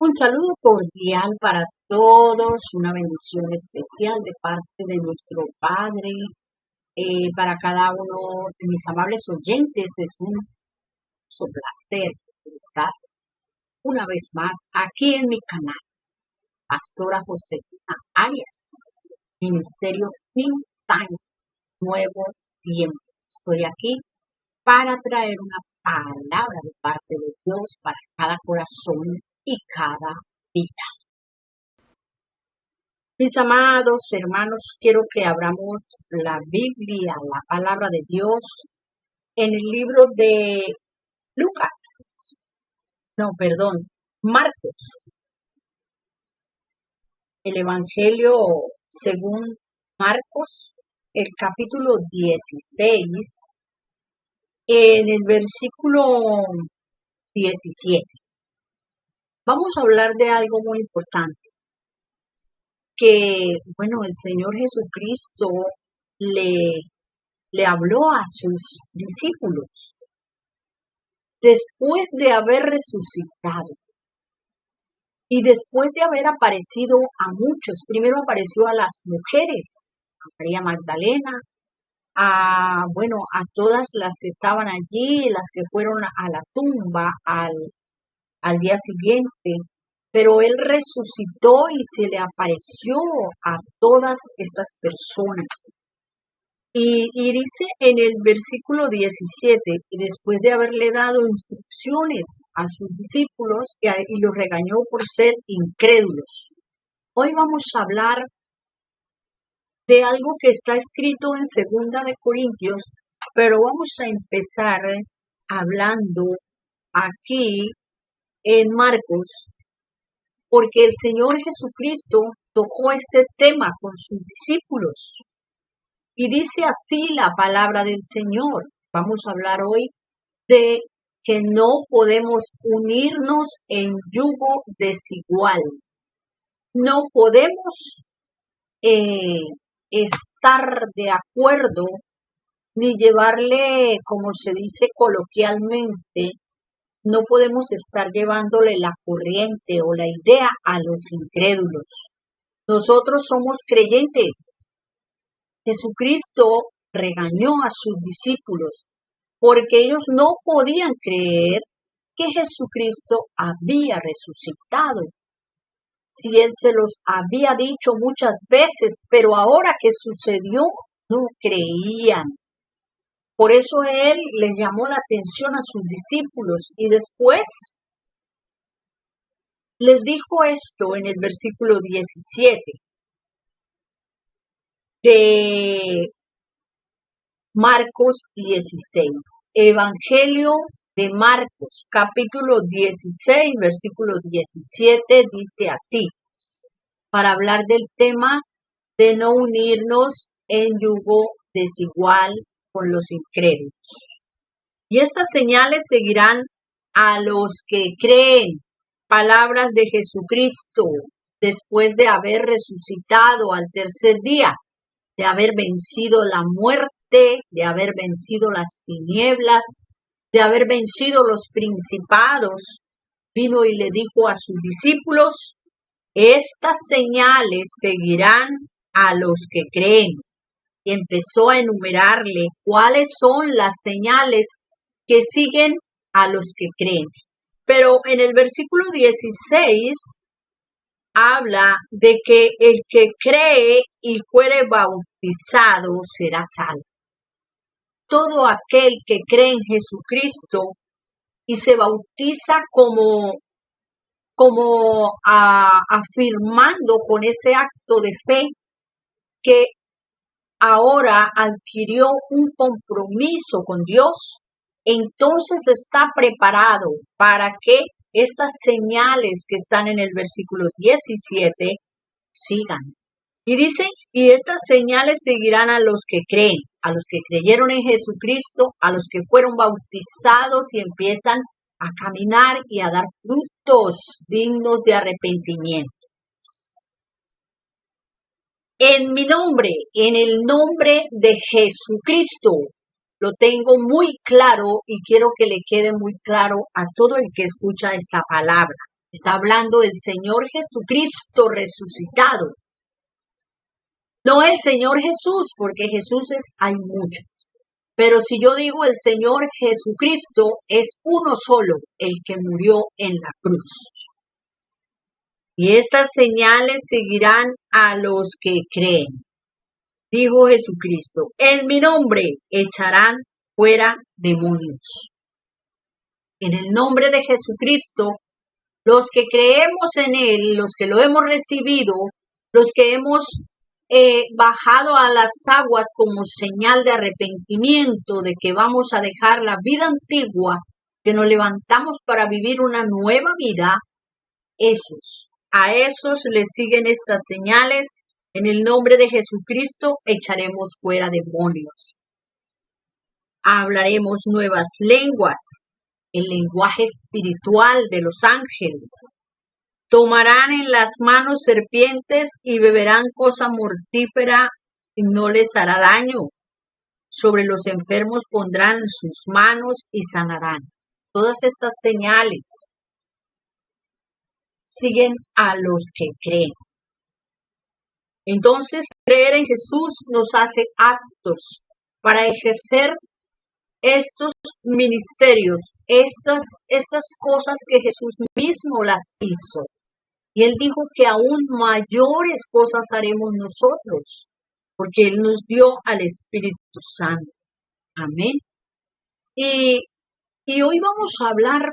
Un saludo cordial para todos, una bendición especial de parte de nuestro Padre, para cada uno de mis amables oyentes. Es un placer estar una vez más aquí en mi canal, Pastora Josefina Arias, Ministerio Think Tank, Nuevo Tiempo. Estoy aquí para traer una palabra de parte de Dios para cada corazón y cada vida. Mis amados hermanos, quiero que abramos la Biblia, la palabra de Dios, en el libro de Marcos. El Evangelio según Marcos, el capítulo 16, en el versículo 17. Vamos a hablar de algo muy importante, que, el Señor Jesucristo le habló a sus discípulos después de haber resucitado y después de haber aparecido a muchos. Primero apareció a las mujeres, a María Magdalena, a todas las que estaban allí, las que fueron a la tumba al día siguiente, pero Él resucitó y se le apareció a todas estas personas. Y dice en el versículo 17, y después de haberle dado instrucciones a sus discípulos y los regañó por ser incrédulos. Hoy vamos a hablar de algo que está escrito en 2 de Corintios, pero vamos a empezar hablando aquí en Marcos, porque el Señor Jesucristo tocó este tema con sus discípulos. Y dice así la palabra del Señor. Vamos a hablar hoy de que no podemos unirnos en yugo desigual. No podemos estar de acuerdo ni llevarle, como se dice coloquialmente, no podemos estar llevándole la corriente o la idea a los incrédulos. Nosotros somos creyentes. Jesucristo regañó a sus discípulos porque ellos no podían creer que Jesucristo había resucitado. Si Él se los había dicho muchas veces, pero ahora que sucedió, no creían. Por eso Él les llamó la atención a sus discípulos y después les dijo esto en el versículo 17 de Marcos 16. Evangelio de Marcos, capítulo 16, versículo 17, dice así, para hablar del tema de no unirnos en yugo desigual con los incrédulos. Y estas señales seguirán a los que creen. Palabras de Jesucristo después de haber resucitado al tercer día, de haber vencido la muerte, de haber vencido las tinieblas, de haber vencido los principados. Vino y le dijo a sus discípulos, estas señales seguirán a los que creen. Y empezó a enumerarle cuáles son las señales que siguen a los que creen. Pero en el versículo 16 habla de que el que cree y fuere bautizado será salvo. Todo aquel que cree en Jesucristo y se bautiza como afirmando con ese acto de fe que ahora adquirió un compromiso con Dios, entonces está preparado para que estas señales que están en el versículo 17 sigan. Y dice, y estas señales seguirán a los que creen, a los que creyeron en Jesucristo, a los que fueron bautizados y empiezan a caminar y a dar frutos dignos de arrepentimiento. En mi nombre, en el nombre de Jesucristo, lo tengo muy claro y quiero que le quede muy claro a todo el que escucha esta palabra. Está hablando del Señor Jesucristo resucitado. No el Señor Jesús, porque hay muchos. Pero si yo digo el Señor Jesucristo, es uno solo, el que murió en la cruz. Y estas señales seguirán a los que creen. Dijo Jesucristo, en mi nombre echarán fuera demonios. En el nombre de Jesucristo, los que creemos en Él, los que lo hemos recibido, los que hemos bajado a las aguas como señal de arrepentimiento, de que vamos a dejar la vida antigua, que nos levantamos para vivir una nueva vida, a esos les siguen estas señales. En el nombre de Jesucristo echaremos fuera demonios. Hablaremos nuevas lenguas, el lenguaje espiritual de los ángeles. Tomarán en las manos serpientes y beberán cosa mortífera y no les hará daño. Sobre los enfermos pondrán sus manos y sanarán. Todas estas señales siguen a los que creen. Entonces, creer en Jesús nos hace aptos para ejercer estos ministerios, estas cosas que Jesús mismo las hizo. Y Él dijo que aún mayores cosas haremos nosotros, porque Él nos dio al Espíritu Santo. Amén. Y hoy vamos a hablar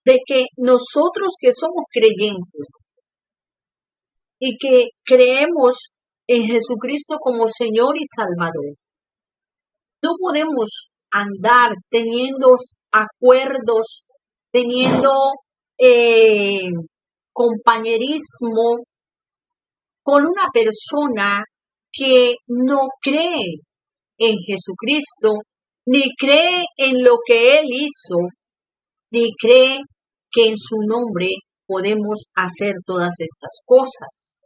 de que nosotros que somos creyentes y que creemos en Jesucristo como Señor y Salvador, no podemos andar teniendo acuerdos, teniendo compañerismo con una persona que no cree en Jesucristo, ni cree en lo que Él hizo, ni cree que en su nombre podemos hacer todas estas cosas.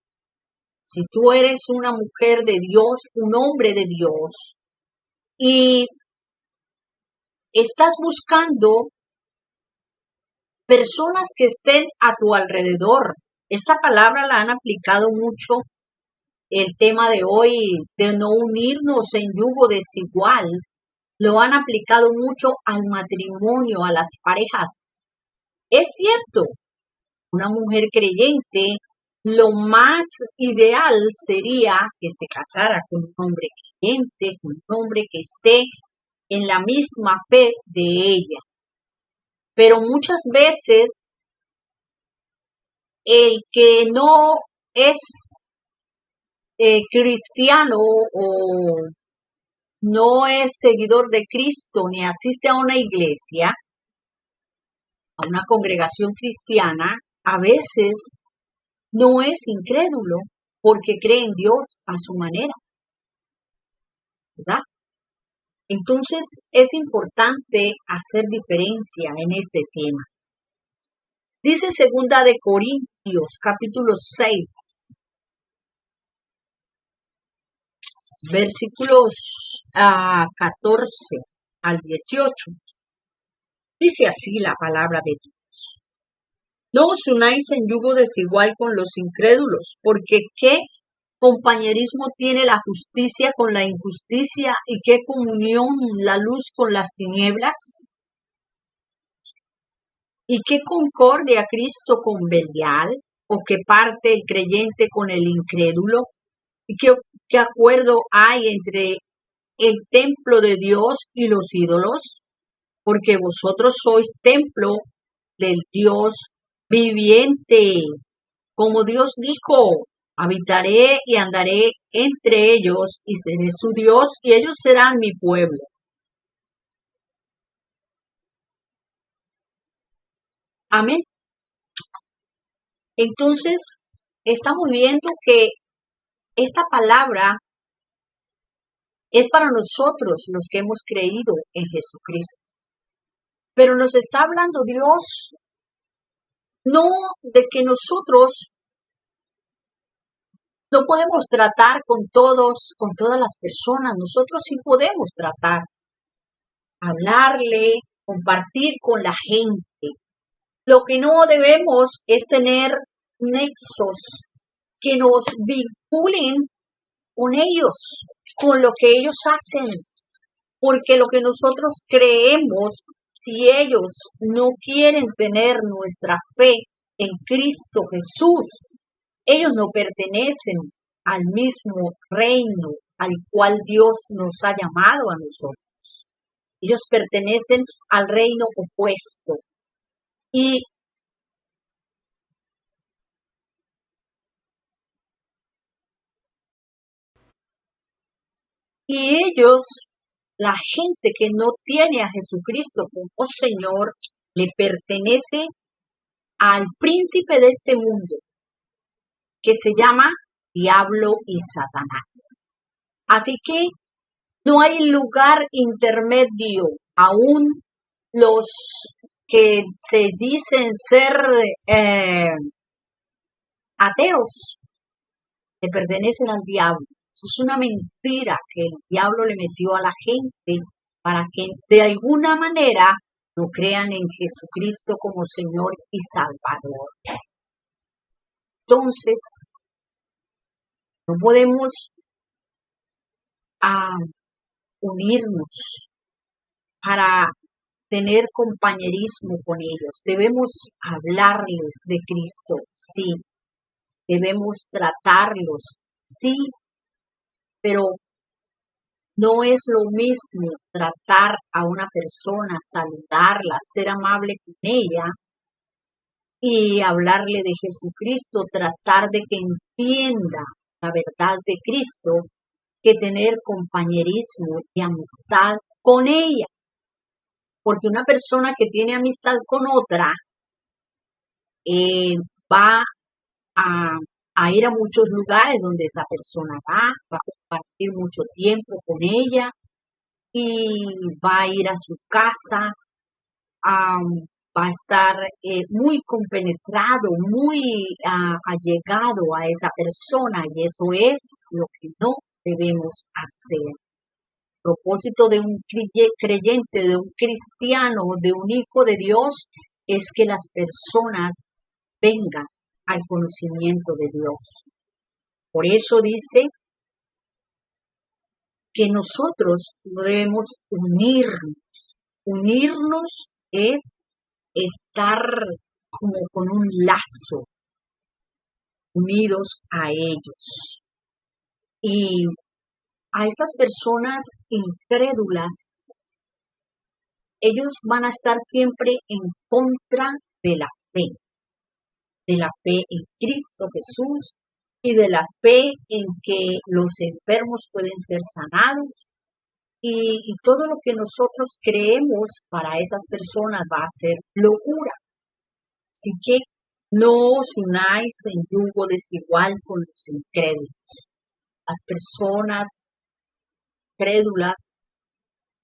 Si tú eres una mujer de Dios, un hombre de Dios, y estás buscando personas que estén a tu alrededor. Esta palabra la han aplicado mucho, el tema de hoy de no unirnos en yugo desigual, lo han aplicado mucho al matrimonio, a las parejas. Es cierto, una mujer creyente, lo más ideal sería que se casara con un hombre creyente, con un hombre que esté en la misma fe de ella. Pero muchas veces el que no es cristiano o no es seguidor de Cristo ni asiste a una iglesia, a una congregación cristiana, a veces no es incrédulo porque cree en Dios a su manera, ¿verdad? Entonces es importante hacer diferencia en este tema. Dice 2 de Corintios, capítulo 6, versículos 14 al 18. Dice así la palabra de Dios. No os unáis en yugo desigual con los incrédulos, porque ¿qué compañerismo tiene la justicia con la injusticia y qué comunión la luz con las tinieblas? ¿Y qué concordia Cristo con Belial? ¿O qué parte el creyente con el incrédulo? ¿Y qué acuerdo hay entre el templo de Dios y los ídolos? Porque vosotros sois templo del Dios viviente. Como Dios dijo, habitaré y andaré entre ellos y seré su Dios y ellos serán mi pueblo. Amén. Entonces, estamos viendo que esta palabra es para nosotros los que hemos creído en Jesucristo. Pero nos está hablando Dios no de que nosotros no podemos tratar con todos, con todas las personas. Nosotros sí podemos tratar, hablarle, compartir con la gente. Lo que no debemos es tener nexos que nos vinculen con ellos, con lo que ellos hacen, porque lo que nosotros creemos, si ellos no quieren tener nuestra fe en Cristo Jesús, ellos no pertenecen al mismo reino al cual Dios nos ha llamado a nosotros. Ellos pertenecen al reino opuesto. Y ellos, la gente que no tiene a Jesucristo como Señor, le pertenece al príncipe de este mundo, que se llama Diablo y Satanás. Así que no hay lugar intermedio. Aún los que se dicen ser ateos le pertenecen al diablo. Eso es una mentira que el diablo le metió a la gente para que de alguna manera no crean en Jesucristo como Señor y Salvador. Entonces, no podemos unirnos para tener compañerismo con ellos. Debemos hablarles de Cristo, sí. Debemos tratarlos, sí. Pero no es lo mismo tratar a una persona, saludarla, ser amable con ella y hablarle de Jesucristo, tratar de que entienda la verdad de Cristo, que tener compañerismo y amistad con ella. Porque una persona que tiene amistad con otra va a ir a muchos lugares donde esa persona va a compartir mucho tiempo con ella y va a ir a su casa, va a estar muy compenetrado, muy allegado a esa persona, y eso es lo que no debemos hacer. El propósito de un creyente, de un cristiano, de un hijo de Dios, es que las personas vengan al conocimiento de Dios. Por eso dice que nosotros debemos unirnos. Unirnos es estar como con un lazo, unidos a ellos. Y a estas personas incrédulas, ellos van a estar siempre en contra de la fe en Cristo Jesús y de la fe en que los enfermos pueden ser sanados, y todo lo que nosotros creemos para esas personas va a ser locura. Así que no os unáis en yugo desigual con los incrédulos. Las personas crédulas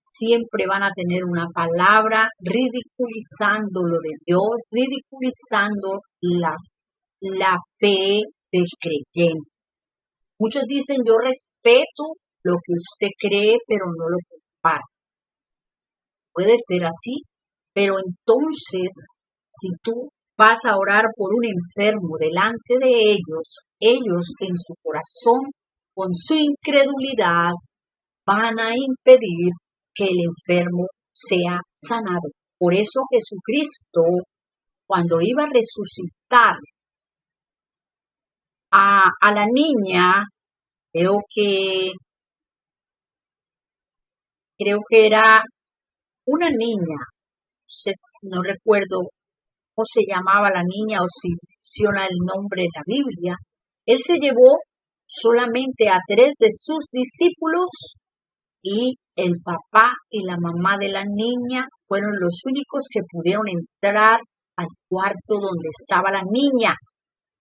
siempre van a tener una palabra ridiculizando lo de Dios, ridiculizando la fe del creyente. Muchos dicen, yo respeto lo que usted cree, pero no lo comparto. Puede ser así, pero entonces, si tú vas a orar por un enfermo delante de ellos en su corazón, con su incredulidad, van a impedir que el enfermo sea sanado. Por eso Jesucristo, cuando iba a resucitar a la niña, creo que era una niña, no recuerdo cómo se llamaba la niña o si menciona el nombre en la Biblia, él se llevó solamente a 3 de sus discípulos y el papá y la mamá de la niña fueron los únicos que pudieron entrar al cuarto donde estaba la niña,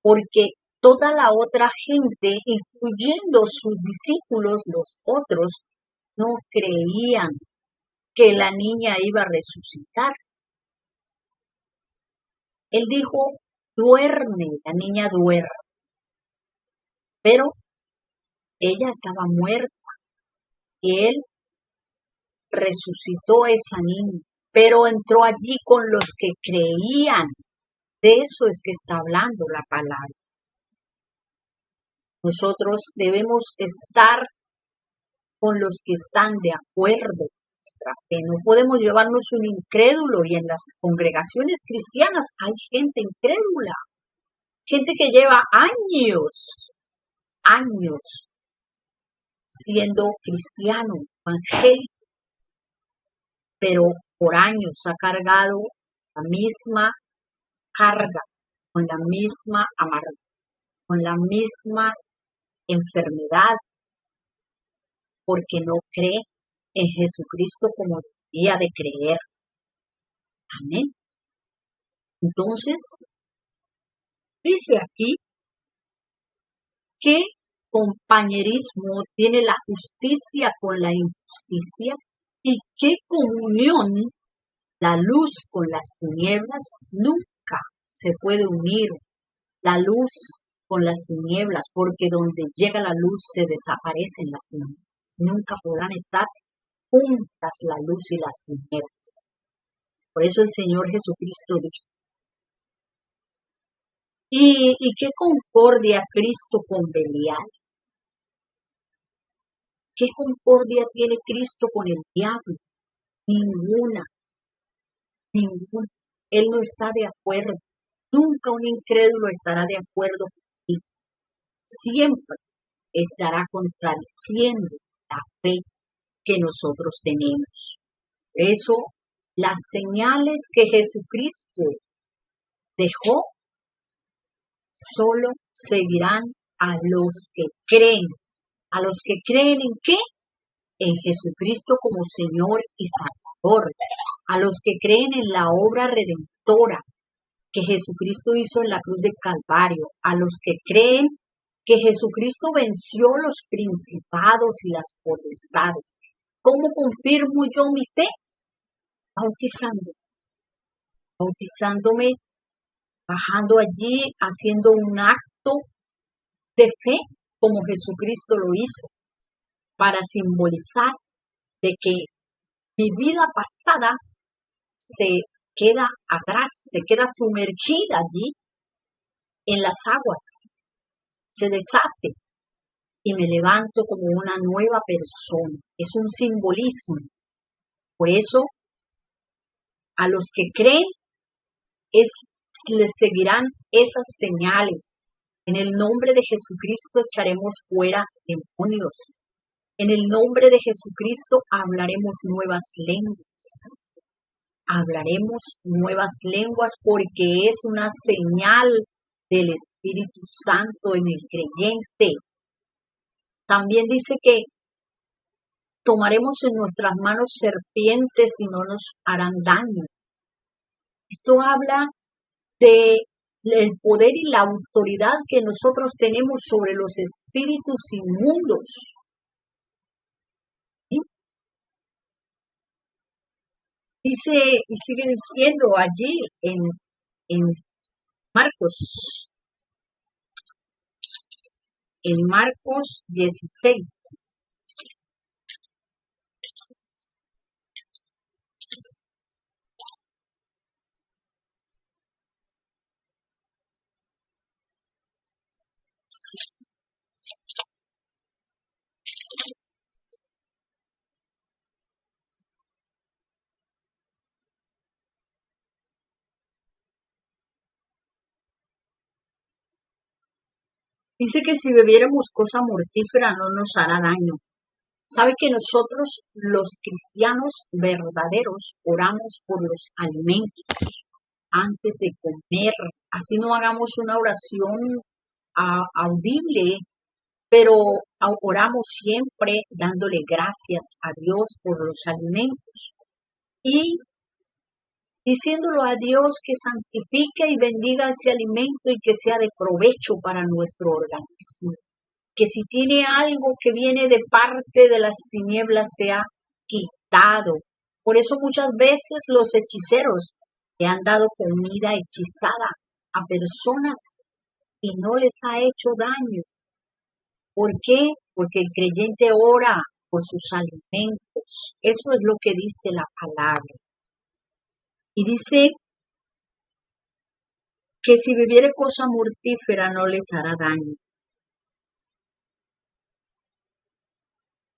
porque toda la otra gente, incluyendo sus discípulos, los otros, no creían que la niña iba a resucitar. Él dijo, duerme, la niña duerme. Pero ella estaba muerta y él resucitó a esa niña, pero entró allí con los que creían De eso es que está hablando la palabra. Nosotros debemos estar con los que están de acuerdo con nuestra fe. No podemos llevarnos un incrédulo, y en las congregaciones cristianas hay gente incrédula, gente que lleva años siendo cristiano, evangélico, pero por años ha cargado la misma carga, con la misma amargura, con la misma enfermedad, porque no cree en Jesucristo como debería de creer. Amén. Entonces, dice aquí, ¿qué compañerismo tiene la justicia con la injusticia? ¿Y qué comunión la luz con las tinieblas? Nunca se puede unir la luz con las tinieblas, porque donde llega la luz se desaparecen las tinieblas. Nunca podrán estar juntas la luz y las tinieblas. Por eso el Señor Jesucristo dijo, ¿y qué concordia Cristo con Belial? ¿Qué concordia tiene Cristo con el diablo? Ninguna. Él no está de acuerdo. Nunca un incrédulo estará de acuerdo contigo. Siempre estará contradiciendo la fe que nosotros tenemos. Por eso, las señales que Jesucristo dejó solo seguirán a los que creen. ¿A los que creen en qué? En Jesucristo como Señor y Salvador. A los que creen en la obra redentora que Jesucristo hizo en la cruz del Calvario. A los que creen que Jesucristo venció los principados y las potestades. ¿Cómo confirmo yo mi fe? Bautizándome, bajando allí, haciendo un acto de fe como Jesucristo lo hizo, para simbolizar de que mi vida pasada se queda atrás, se queda sumergida allí en las aguas, se deshace y me levanto como una nueva persona. Es un simbolismo. Por eso, a los que creen, les seguirán esas señales. En el nombre de Jesucristo echaremos fuera demonios. En el nombre de Jesucristo hablaremos nuevas lenguas. Hablaremos nuevas lenguas porque es una señal del Espíritu Santo en el creyente. También dice que tomaremos en nuestras manos serpientes y no nos harán daño. Esto habla de el poder y la autoridad que nosotros tenemos sobre los espíritus inmundos. ¿Sí? Dice y sigue diciendo allí en Marcos, en Marcos 16. Dice que si bebiéramos cosa mortífera no nos hará daño. Sabe que nosotros, los cristianos verdaderos, oramos por los alimentos antes de comer. Así no hagamos una oración audible, pero oramos siempre dándole gracias a Dios por los alimentos y diciéndolo a Dios que santifique y bendiga ese alimento y que sea de provecho para nuestro organismo. Que si tiene algo que viene de parte de las tinieblas sea quitado. Por eso muchas veces los hechiceros le han dado comida hechizada a personas y no les ha hecho daño. ¿Por qué? Porque el creyente ora por sus alimentos. Eso es lo que dice la palabra. Y dice que si bebiere cosa mortífera no les hará daño.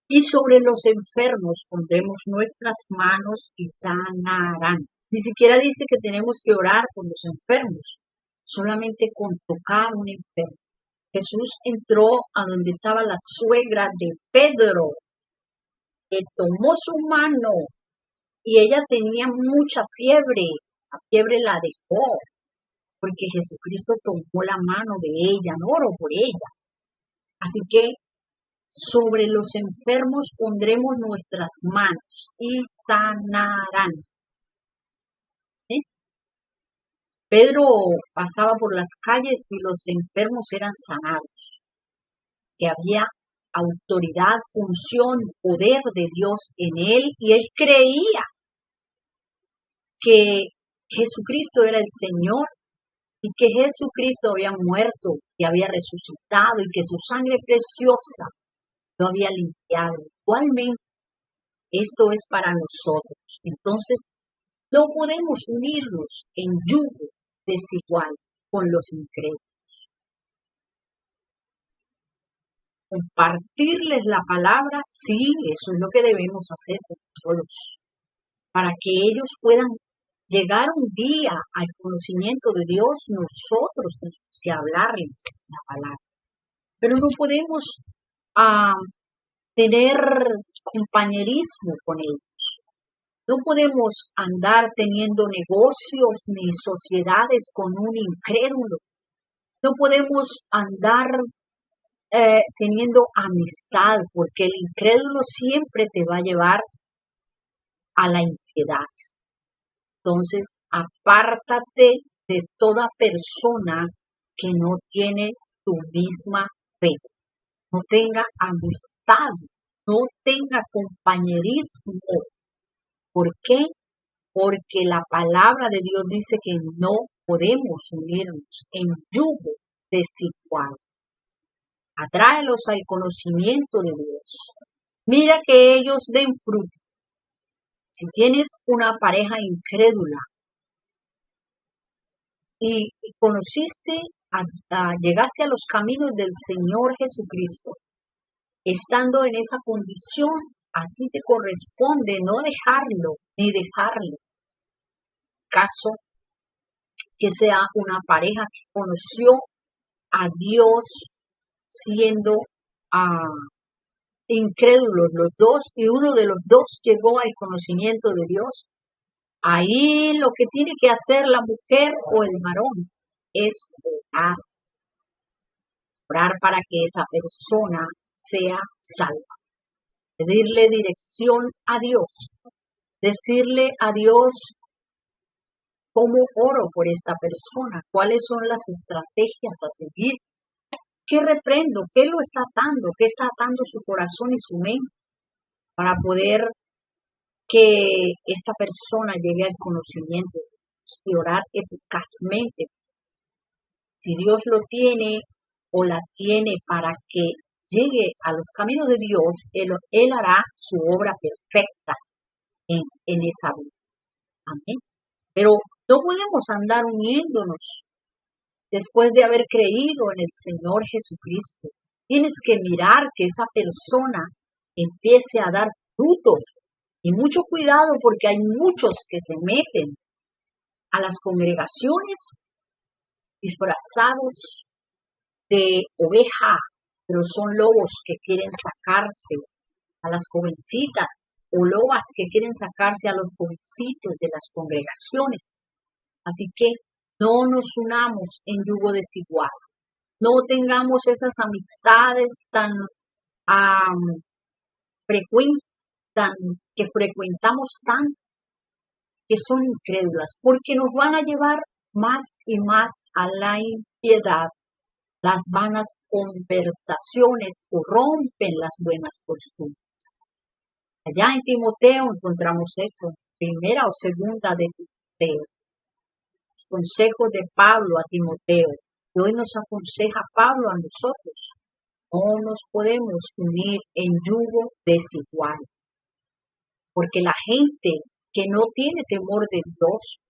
Y sobre los enfermos pondremos nuestras manos y sanarán. Ni siquiera dice que tenemos que orar por los enfermos, solamente con tocar un enfermo. Jesús entró a donde estaba la suegra de Pedro, le tomó su mano y ella tenía mucha fiebre. La fiebre la dejó porque Jesucristo tomó la mano de ella, no oró por ella. Así que sobre los enfermos pondremos nuestras manos y sanarán. ¿Sí? Pedro pasaba por las calles y los enfermos eran sanados, que había autoridad, unción, poder de Dios en él, y él creía que Jesucristo era el Señor y que Jesucristo había muerto y había resucitado y que su sangre preciosa lo había limpiado. Igualmente, esto es para nosotros. Entonces, no podemos unirnos en yugo desigual con los incrédulos. Compartirles la palabra, sí, eso es lo que debemos hacer con todos, para que ellos puedan llegar un día al conocimiento de Dios. Nosotros tenemos que hablarles la palabra, pero no podemos tener compañerismo con ellos. No podemos andar teniendo negocios ni sociedades con un incrédulo. No podemos andar teniendo amistad, porque el incrédulo siempre te va a llevar a la impiedad. Entonces, apártate de toda persona que no tiene tu misma fe. No tenga amistad, no tenga compañerismo. ¿Por qué? Porque la palabra de Dios dice que no podemos unirnos en yugo desigual. Atráelos al conocimiento de Dios. Mira que ellos den fruto. Si tienes una pareja incrédula y conociste, llegaste a los caminos del Señor Jesucristo, estando en esa condición, a ti te corresponde no dejarlo ni dejarlo. Caso que sea una pareja que conoció a Dios siendo incrédulos los dos y uno de los dos llegó al conocimiento de Dios. Ahí lo que tiene que hacer la mujer o el varón es orar para que esa persona sea salva. Pedirle dirección a Dios, decirle a Dios cómo oro por esta persona, cuáles son las estrategias a seguir, qué reprendo, qué lo está atando, qué está atando su corazón y su mente para poder que esta persona llegue al conocimiento de Dios y orar eficazmente. Si Dios lo tiene o la tiene para que llegue a los caminos de Dios, Él hará su obra perfecta en esa vida. Amén. Pero no podemos andar uniéndonos después de haber creído en el Señor Jesucristo. Tienes que mirar que esa persona empiece a dar frutos. Y mucho cuidado porque hay muchos que se meten a las congregaciones disfrazados de oveja, pero son lobos que quieren sacarse a las jovencitas o lobas que quieren sacarse a los jovencitos de las congregaciones. Así que no nos unamos en yugo desigual. No tengamos esas amistades tan frecuentes, que frecuentamos tanto, que son incrédulas, porque nos van a llevar más y más a la impiedad. Las vanas conversaciones corrompen las buenas costumbres. Allá en Timoteo encontramos eso, primera o segunda de Timoteo. Los consejos de Pablo a Timoteo, y hoy nos aconseja Pablo a nosotros. No nos podemos unir en yugo desigual, porque la gente que no tiene temor de Dios,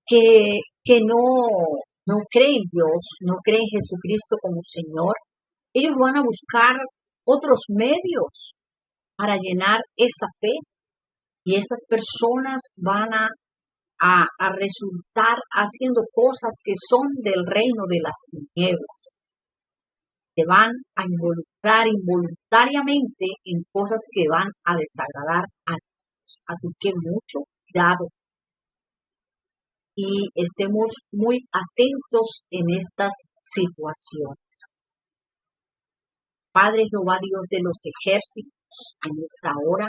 que que no cree en Dios, no cree en Jesucristo como Señor, ellos van a buscar otros medios para llenar esa fe y esas personas van a resultar haciendo cosas que son del reino de las tinieblas. Se van a involucrar involuntariamente en cosas que van a desagradar a Dios. Así que mucho cuidado y estemos muy atentos en estas situaciones. Padre Jehová, Dios de los ejércitos, en esta hora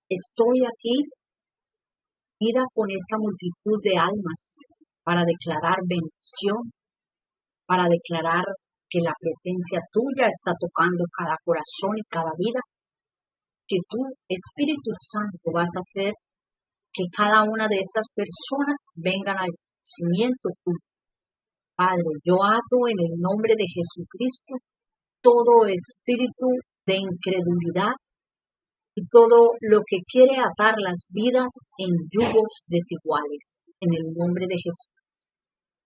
estoy aquí, unida con esta multitud de almas, para declarar bendición, para declarar que la presencia tuya está tocando cada corazón y cada vida, que tú, Espíritu Santo, vas a hacer que cada una de estas personas vengan al conocimiento tuyo. Padre, yo ato en el nombre de Jesucristo todo espíritu de incredulidad y todo lo que quiere atar las vidas en yugos desiguales. En el nombre de Jesús.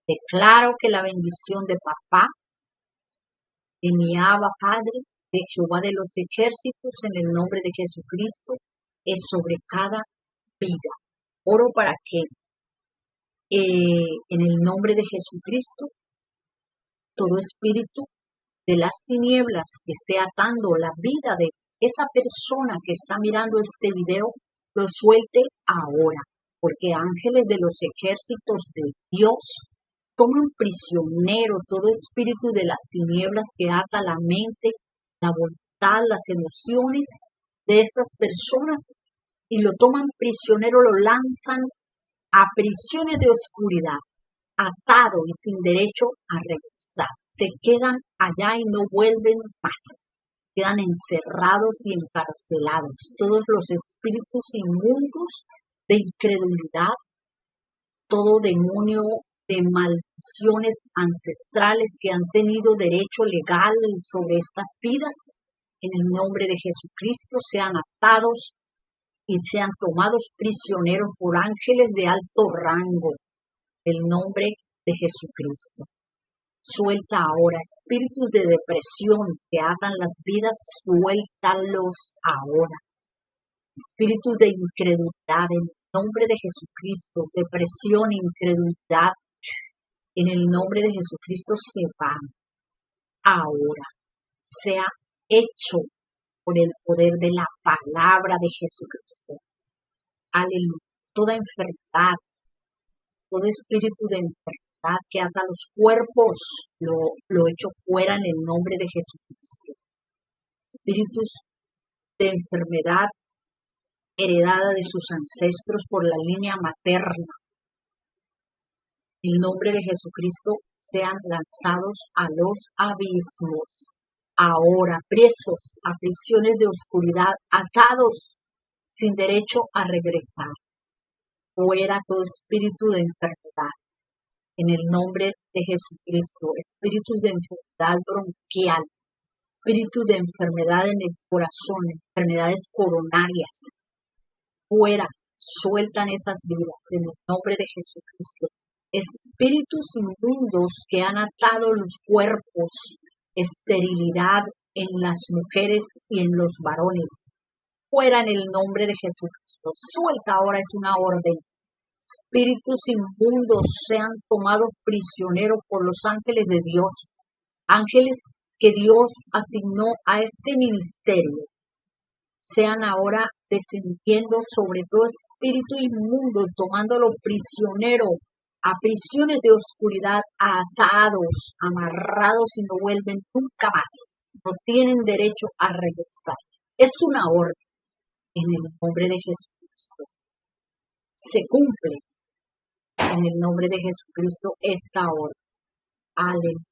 Declaro que la bendición de papá, de mi Abba Padre, de Jehová de los ejércitos, en el nombre de Jesucristo, es sobre cada vida. Oro para que en el nombre de Jesucristo, todo espíritu de las tinieblas que esté atando la vida de esa persona que está mirando este video, lo suelte ahora, porque ángeles de los ejércitos de Dios toman prisionero todo espíritu de las tinieblas que ata la mente, la voluntad, las emociones de estas personas y lo toman prisionero, lo lanzan a prisiones de oscuridad, atado y sin derecho a regresar. Se quedan allá y no vuelven más. Quedan encerrados y encarcelados. Todos los espíritus inmundos de incredulidad, todo demonio de maldiciones ancestrales que han tenido derecho legal sobre estas vidas, en el nombre de Jesucristo sean atados y sean tomados prisioneros por ángeles de alto rango. El nombre de Jesucristo. Suelta ahora espíritus de depresión que atan las vidas, suéltalos ahora. Espíritus de incredulidad en el nombre de Jesucristo, depresión, incredulidad, en el nombre de Jesucristo se van ahora. Sea hecho por el poder de la palabra de Jesucristo. Aleluya. Toda enfermedad, todo espíritu de enfermedad que ata los cuerpos, lo echo fuera en el nombre de Jesucristo. Espíritus de enfermedad heredada de sus ancestros por la línea materna, en el nombre de Jesucristo sean lanzados a los abismos. Ahora, presos a prisiones de oscuridad, atados sin derecho a regresar. Fuera todo espíritu de enfermedad. En el nombre de Jesucristo, espíritus de enfermedad bronquial, espíritu de enfermedad en el corazón, enfermedades coronarias. Fuera, sueltan esas vidas en el nombre de Jesucristo. Espíritus inmundos que han atado los cuerpos, esterilidad en las mujeres y en los varones. Fuera en el nombre de Jesucristo. Suelta ahora, es una orden. Espíritus inmundos sean tomados prisioneros por los ángeles de Dios. Ángeles que Dios asignó a este ministerio. Sean ahora descendiendo sobre todo espíritu inmundo, tomándolo prisionero, a prisiones de oscuridad, atados, amarrados y no vuelven nunca más. No tienen derecho a regresar. Es una orden en el nombre de Jesucristo. Se cumple en el nombre de Jesucristo esta orden. Aleluya.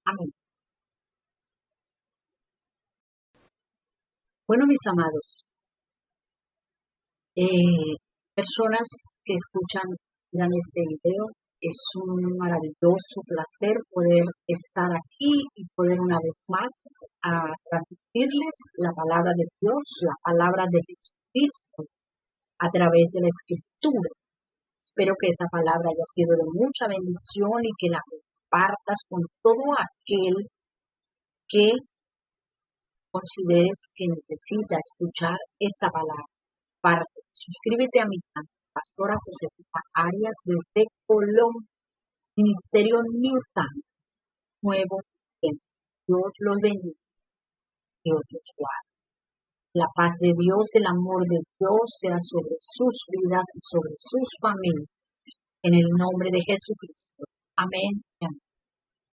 Amén. Bueno, mis amados, personas que escuchan este video, es un maravilloso placer poder estar aquí y poder una vez más transmitirles la palabra de Dios, la palabra de Jesucristo a través de la Escritura. Espero que esta palabra haya sido de mucha bendición y que la compartas con todo aquel que consideres que necesita escuchar esta palabra. Parte. Suscríbete a mi canal, Pastora Josefina Arias desde Colombia, Ministerio New Time, Nuevo Tiempo. Dios los bendiga, Dios los guarde. La paz de Dios, el amor de Dios sea sobre sus vidas y sobre sus familias. En el nombre de Jesucristo. Amén. Amén.